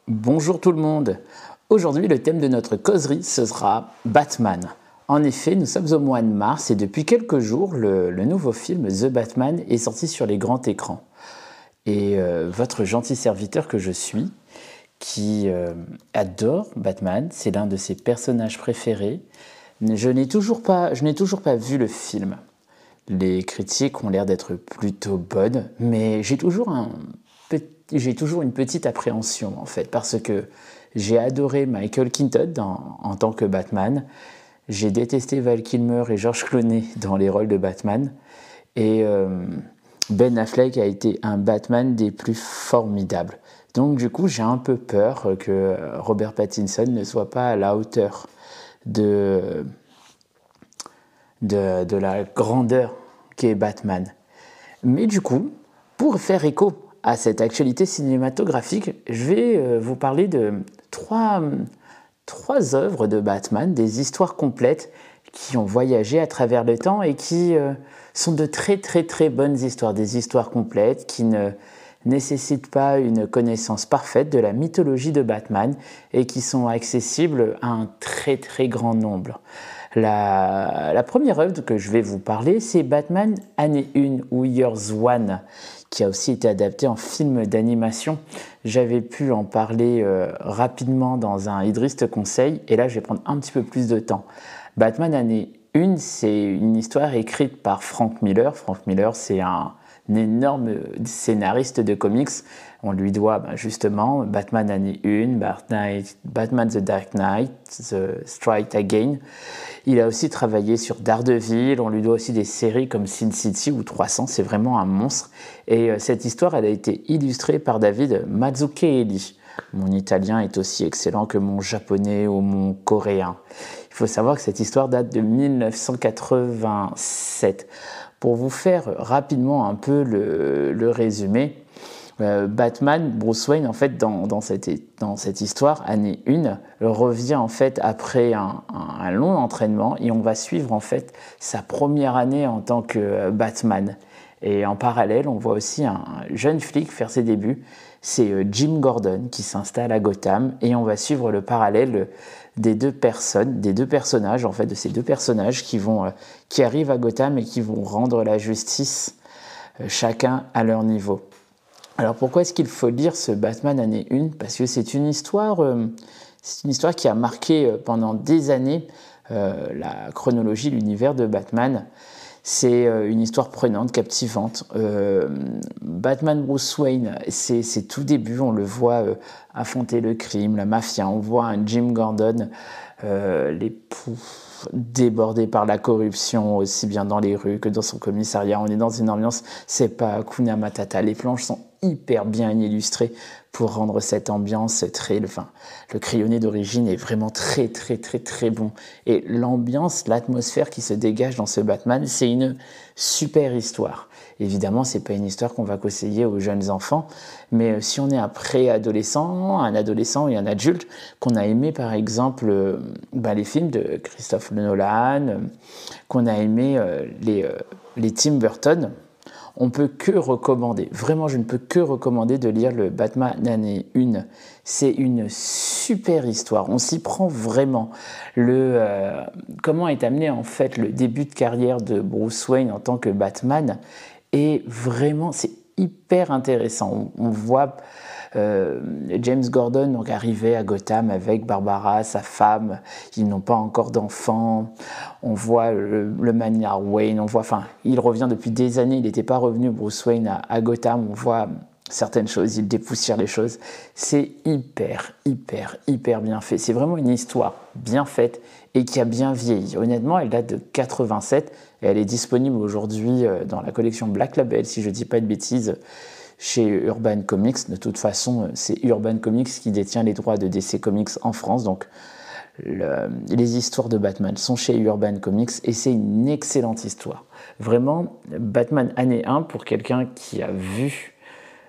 Bonjour tout le monde. Aujourd'hui, le thème de notre causerie, ce sera Batman. En effet, nous sommes au mois de mars et depuis quelques jours, le nouveau film The Batman est sorti sur les grands écrans. Et votre gentil serviteur que je suis, qui adore Batman, c'est l'un de ses personnages préférés. Je n'ai toujours pas vu le film. Les critiques ont l'air d'être plutôt bonnes, mais j'ai toujours une petite appréhension en fait, parce que j'ai adoré Michael Keaton en tant que Batman, j'ai détesté Val Kilmer et George Clooney dans les rôles de Batman, et Ben Affleck a été un Batman des plus formidables. Donc du coup, j'ai un peu peur que Robert Pattinson ne soit pas à la hauteur de la grandeur qu'est Batman. Mais du coup, pour faire écho à cette actualité cinématographique, je vais vous parler de trois œuvres de Batman, des histoires complètes qui ont voyagé à travers le temps et qui sont de très très très bonnes histoires, des histoires complètes qui ne nécessitent pas une connaissance parfaite de la mythologie de Batman et qui sont accessibles à un très très grand nombre. La première œuvre que je vais vous parler, c'est Batman Année 1 ou Years One, qui a aussi été adapté en film d'animation. J'avais pu en parler rapidement dans un Idrist Conseil, et là je vais prendre un petit peu plus de temps. Batman Année 1, c'est une histoire écrite par Frank Miller. Frank Miller, c'est un énorme scénariste de comics. On lui doit justement Batman Année 1, Batman The Dark Knight, The Strike Again. Il a aussi travaillé sur Daredevil, on lui doit aussi des séries comme Sin City ou 300, c'est vraiment un monstre. Et cette histoire, elle a été illustrée par David Mazzucchelli. Mon italien est aussi excellent que mon japonais ou mon coréen. Il faut savoir que cette histoire date de 1987. Pour vous faire rapidement un peu le résumé, Batman, Bruce Wayne, en fait, dans cette histoire, année 1, revient en fait après un long entraînement et on va suivre en fait sa première année en tant que Batman. Et en parallèle, on voit aussi un jeune flic faire ses débuts. C'est Jim Gordon qui s'installe à Gotham et on va suivre le parallèle des deux personnages en fait, de ces deux personnages qui arrivent à Gotham et qui vont rendre la justice chacun à leur niveau. Alors pourquoi est-ce qu'il faut lire ce Batman Année 1 ? Parce que c'est une histoire qui a marqué pendant des années la chronologie, l'univers de Batman. C'est une histoire prenante, captivante. Batman Bruce Wayne, c'est tout début, on le voit affronter le crime, la mafia, on voit un Jim Gordon débordé par la corruption, aussi bien dans les rues que dans son commissariat. On est dans une ambiance, c'est pas Hakuna Matata. Les planches sont hyper bien illustrées pour rendre cette ambiance le crayonné d'origine est vraiment très très très très bon. Et l'ambiance, l'atmosphère qui se dégage dans ce Batman, c'est une super histoire. Évidemment, c'est pas une histoire qu'on va conseiller aux jeunes enfants, mais si on est un préadolescent, un adolescent et un adulte, qu'on a aimé par exemple les films de Christophe Nolan, qu'on a aimé les Tim Burton, on peut que recommander. Vraiment, je ne peux que recommander de lire le Batman Année 1. C'est une super histoire. On s'y prend vraiment. Comment est amené en fait le début de carrière de Bruce Wayne en tant que Batman. Et vraiment, c'est hyper intéressant. On voit James Gordon donc arriver à Gotham avec Barbara, sa femme. Ils n'ont pas encore d'enfants. On voit le mania Wayne. Il revient depuis des années. Il n'était pas revenu, Bruce Wayne, à Gotham. On voit certaines choses. Il dépoussière les choses. C'est hyper, hyper, hyper bien fait. C'est vraiment une histoire bien faite et qui a bien vieilli. Honnêtement, elle date de 87 et elle est disponible aujourd'hui dans la collection Black Label, si je ne dis pas de bêtises, chez Urban Comics. De toute façon, c'est Urban Comics qui détient les droits de DC Comics en France. Donc, les histoires de Batman sont chez Urban Comics et c'est une excellente histoire. Vraiment, Batman Année 1, pour quelqu'un qui a vu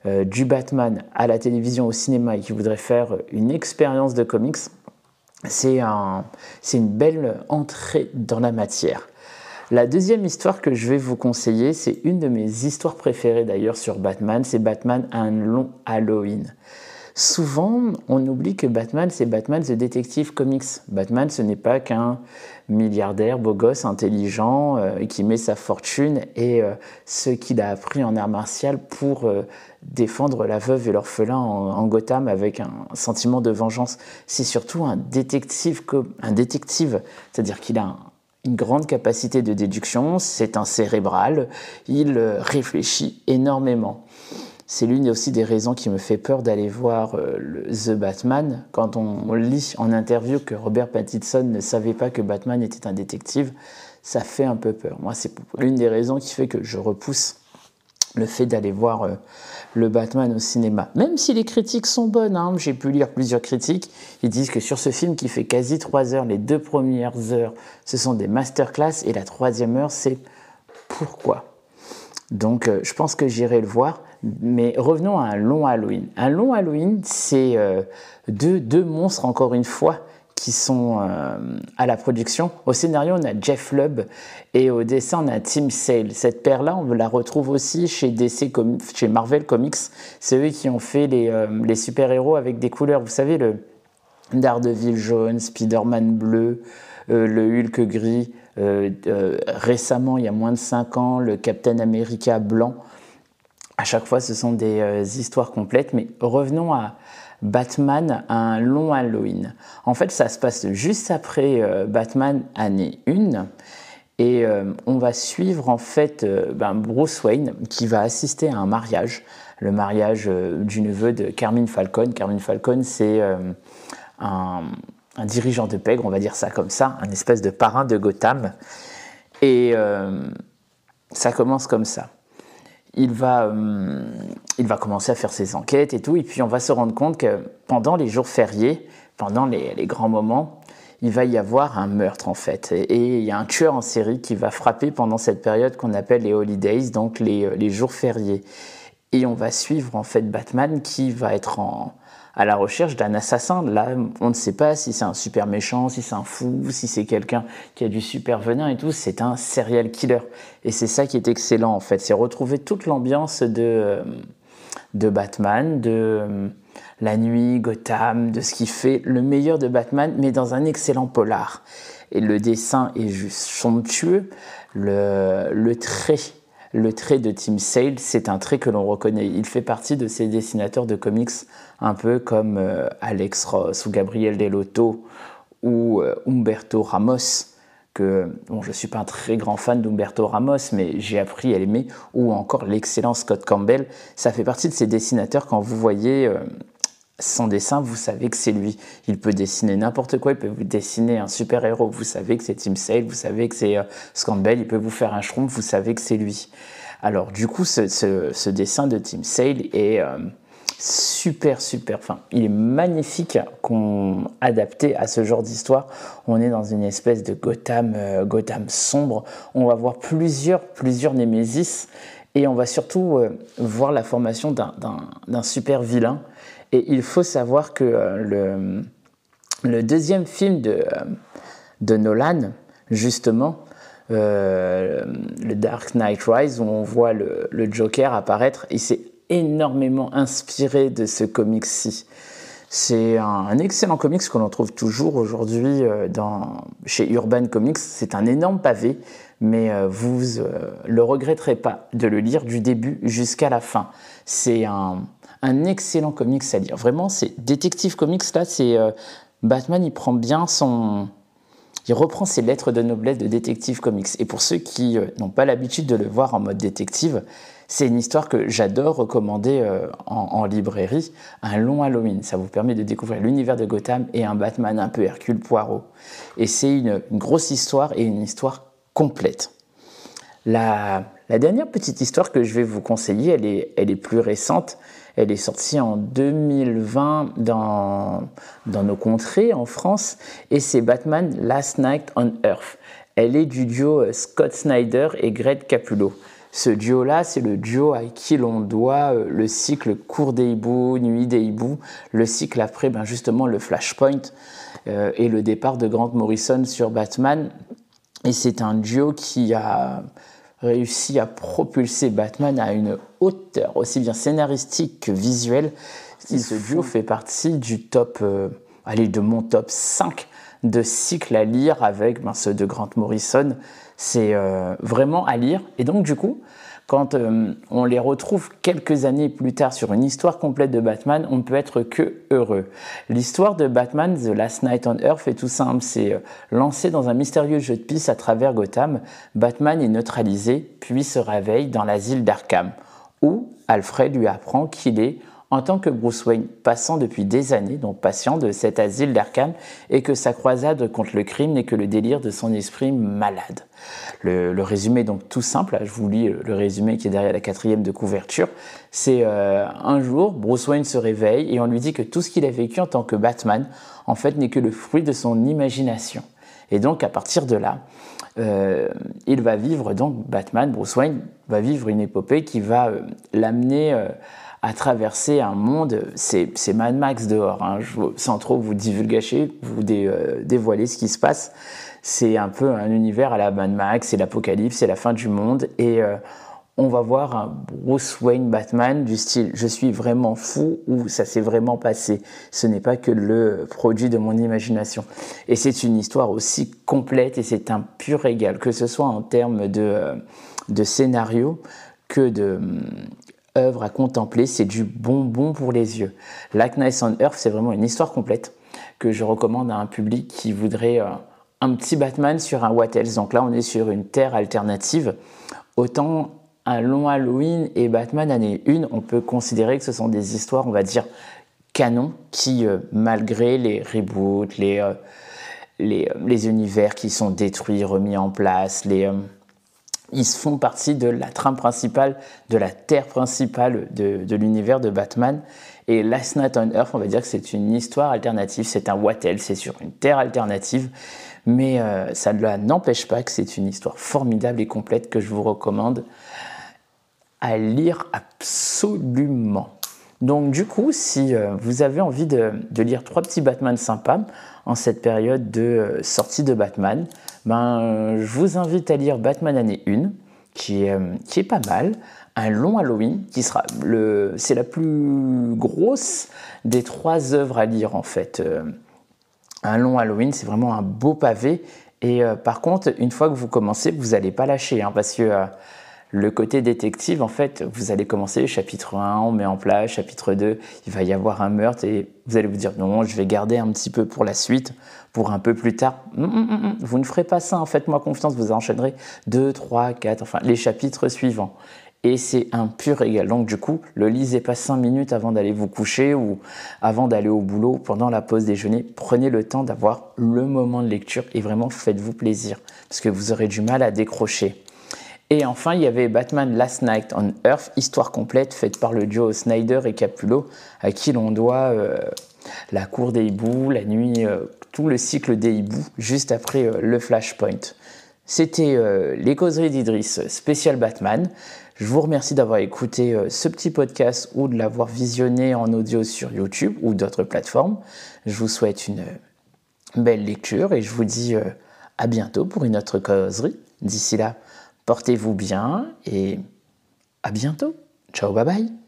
du Batman à la télévision, au cinéma et qui voudrait faire une expérience de comics, c'est une belle entrée dans la matière. La deuxième histoire que je vais vous conseiller, c'est une de mes histoires préférées d'ailleurs sur Batman, c'est Batman Un Long Halloween. Souvent, on oublie que Batman, c'est Batman the Detective Comics. Batman, ce n'est pas qu'un milliardaire, beau gosse, intelligent, qui met sa fortune et ce qu'il a appris en art martial pour défendre la veuve et l'orphelin en Gotham avec un sentiment de vengeance. C'est surtout un détective, c'est-à-dire qu'il a une grande capacité de déduction, c'est un cérébral, il réfléchit énormément. C'est l'une aussi des raisons qui me fait peur d'aller voir The Batman. Quand on lit en interview que Robert Pattinson ne savait pas que Batman était un détective, ça fait un peu peur. Moi, c'est l'une des raisons qui fait que je repousse le fait d'aller voir le Batman au cinéma. Même si les critiques sont bonnes, hein, j'ai pu lire plusieurs critiques, ils disent que sur ce film qui fait quasi 3 heures, les 2 premières heures, ce sont des masterclass et la 3e heure, c'est pourquoi. Donc, je pense que j'irai le voir. Mais revenons à un long Halloween. Un long Halloween, c'est deux monstres, encore une fois, qui sont à la production. Au scénario, on a Jeff Lubb et au dessin, on a Tim Sale. Cette paire-là, on la retrouve aussi chez chez Marvel Comics. C'est eux qui ont fait les super-héros avec des couleurs. Vous savez, le Daredevil jaune, Spider-Man bleu, le Hulk gris. Récemment, il y a moins de 5 ans, le Captain America blanc. À chaque fois, ce sont des histoires complètes. Mais revenons à Batman, un long Halloween. En fait, ça se passe juste après Batman année 1. Et on va suivre en fait Bruce Wayne qui va assister à un mariage. Le mariage du neveu de Carmine Falcone. Carmine Falcone, c'est un dirigeant de pègre, on va dire ça comme ça, un espèce de parrain de Gotham. Et ça commence comme ça. Il va commencer à faire ses enquêtes et tout, et puis on va se rendre compte que pendant les jours fériés, pendant les grands moments, il va y avoir un meurtre en fait. Et il y a un tueur en série qui va frapper pendant cette période qu'on appelle les holidays, donc les jours fériés. Et on va suivre en fait Batman qui va être à la recherche d'un assassin. Là, on ne sait pas si c'est un super méchant, si c'est un fou, si c'est quelqu'un qui a du super venin et tout. C'est un serial killer. Et c'est ça qui est excellent, en fait. C'est retrouver toute l'ambiance de Batman, de la nuit, Gotham, de ce qui fait le meilleur de Batman, mais dans un excellent polar. Et le dessin est juste somptueux. Le trait de Tim Sale, c'est un trait que l'on reconnaît. Il fait partie de ces dessinateurs de comics, un peu comme Alex Ross ou Gabriel Dell'Otto ou Humberto Ramos, que bon, je ne suis pas un très grand fan d'Humberto Ramos, mais j'ai appris à l'aimer, ou encore l'excellent Scott Campbell. Ça fait partie de ces dessinateurs, quand vous voyez son dessin, vous savez que c'est lui. Il peut dessiner n'importe quoi, il peut vous dessiner un super-héros, vous savez que c'est Tim Sale, vous savez que c'est Scott Campbell, il peut vous faire un Schtroumpf, vous savez que c'est lui. Alors du coup, ce dessin de Tim Sale est super, enfin, il est magnifique adapté à ce genre d'histoire. On est dans une espèce de Gotham sombre, on va voir plusieurs Némésis, et on va surtout voir la formation d'un super vilain. Et il faut savoir que le deuxième film de Nolan, justement, le Dark Knight Rises, où on voit le Joker apparaître, il s'est énormément inspiré de ce comic-ci. C'est un excellent comics que l'on trouve toujours aujourd'hui chez Urban Comics. C'est un énorme pavé, mais vous le regretterez pas de le lire du début jusqu'à la fin. C'est un excellent comics à lire. Vraiment, c'est Detective Comics, là, c'est Batman, il reprend ses lettres de noblesse de Detective Comics. Et pour ceux qui n'ont pas l'habitude de le voir en mode détective, c'est une histoire que j'adore recommander en librairie, un long Halloween. Ça vous permet de découvrir l'univers de Gotham et un Batman un peu Hercule Poirot. Et c'est une grosse histoire et une histoire complète. La dernière petite histoire que je vais vous conseiller, elle est plus récente. Elle est sortie en 2020 dans nos contrées, en France, et c'est Batman Last Night on Earth. Elle est du duo Scott Snyder et Greg Capullo. Ce duo-là, c'est le duo à qui l'on doit le cycle Cours des hiboux, Nuit des hiboux, le cycle après justement le Flashpoint et le départ de Grant Morrison sur Batman. Et c'est un duo qui a réussi à propulser Batman à une hauteur aussi bien scénaristique que visuelle. Ce duo fait partie du top, de mon top 5 de cycles à lire avec ceux de Grant Morrison. C'est vraiment à lire. Et donc du coup, quand on les retrouve quelques années plus tard sur une histoire complète de Batman, on ne peut être que heureux. L'histoire de Batman, The Last Night on Earth, est tout simple. C'est lancé dans un mystérieux jeu de piste à travers Gotham. Batman est neutralisé, puis se réveille dans l'asile d'Arkham, où Alfred lui apprend qu'il est, en tant que Bruce Wayne, passant depuis des années, donc patient de cet asile d'Arkham, et que sa croisade contre le crime n'est que le délire de son esprit malade. Le résumé est donc tout simple, je vous lis le résumé qui est derrière la 4e de couverture. C'est un jour, Bruce Wayne se réveille et on lui dit que tout ce qu'il a vécu en tant que Batman, en fait, n'est que le fruit de son imagination. Et donc, à partir de là, il va vivre, donc Batman, Bruce Wayne, va vivre une épopée qui va l'amener à traverser un monde, c'est Mad Max dehors, sans trop vous divulgacher, vous dévoiler ce qui se passe. C'est un peu un univers à la Mad Max, c'est l'apocalypse, c'est la fin du monde, et on va voir un Bruce Wayne Batman du style « je suis vraiment fou » ou « ça s'est vraiment passé ». Ce n'est pas que le produit de mon imagination. Et c'est une histoire aussi complète et c'est un pur régal, que ce soit en termes de scénario que de œuvre à contempler, c'est du bonbon pour les yeux. Last Night on Earth, c'est vraiment une histoire complète que je recommande à un public qui voudrait un petit Batman sur un What Else. Donc là, on est sur une terre alternative. Autant un long Halloween et Batman année 1, on peut considérer que ce sont des histoires, on va dire, canon, qui, malgré les reboots, les univers qui sont détruits, remis en place, ils font partie de la trame principale, de la terre principale de l'univers de Batman. Et Last Night on Earth, on va dire que c'est une histoire alternative, c'est un What Else, c'est sur une terre alternative, mais ça n'empêche pas que c'est une histoire formidable et complète que je vous recommande à lire absolument. Donc du coup, si vous avez envie de lire 3 petits Batman sympas en cette période de sortie de Batman, je vous invite à lire Batman année 1, qui est pas mal, un long Halloween, c'est la plus grosse des 3 œuvres à lire en fait. Un long Halloween, c'est vraiment un beau pavé, et par contre, une fois que vous commencez, vous n'allez pas lâcher, parce que le côté détective, en fait, vous allez commencer chapitre 1, on met en place, chapitre 2, il va y avoir un meurtre et vous allez vous dire non, je vais garder un petit peu pour la suite, pour un peu plus tard. Vous ne ferez pas ça, faites-moi confiance, vous enchaînerez 2, 3, 4, enfin les chapitres suivants. Et c'est un pur régal. Donc du coup, le lisez pas 5 minutes avant d'aller vous coucher ou avant d'aller au boulot, pendant la pause déjeuner. Prenez le temps d'avoir le moment de lecture et vraiment faites-vous plaisir parce que vous aurez du mal à décrocher. Et enfin, il y avait Batman Last Night on Earth, histoire complète faite par le duo Snyder et Capullo, à qui l'on doit la cour des hiboux, la nuit, tout le cycle des hiboux, juste après le Flashpoint. C'était les causeries d'Idriss spécial Batman. Je vous remercie d'avoir écouté ce petit podcast ou de l'avoir visionné en audio sur YouTube ou d'autres plateformes. Je vous souhaite une belle lecture et je vous dis à bientôt pour une autre causerie. D'ici là, portez-vous bien et à bientôt. Ciao, bye bye.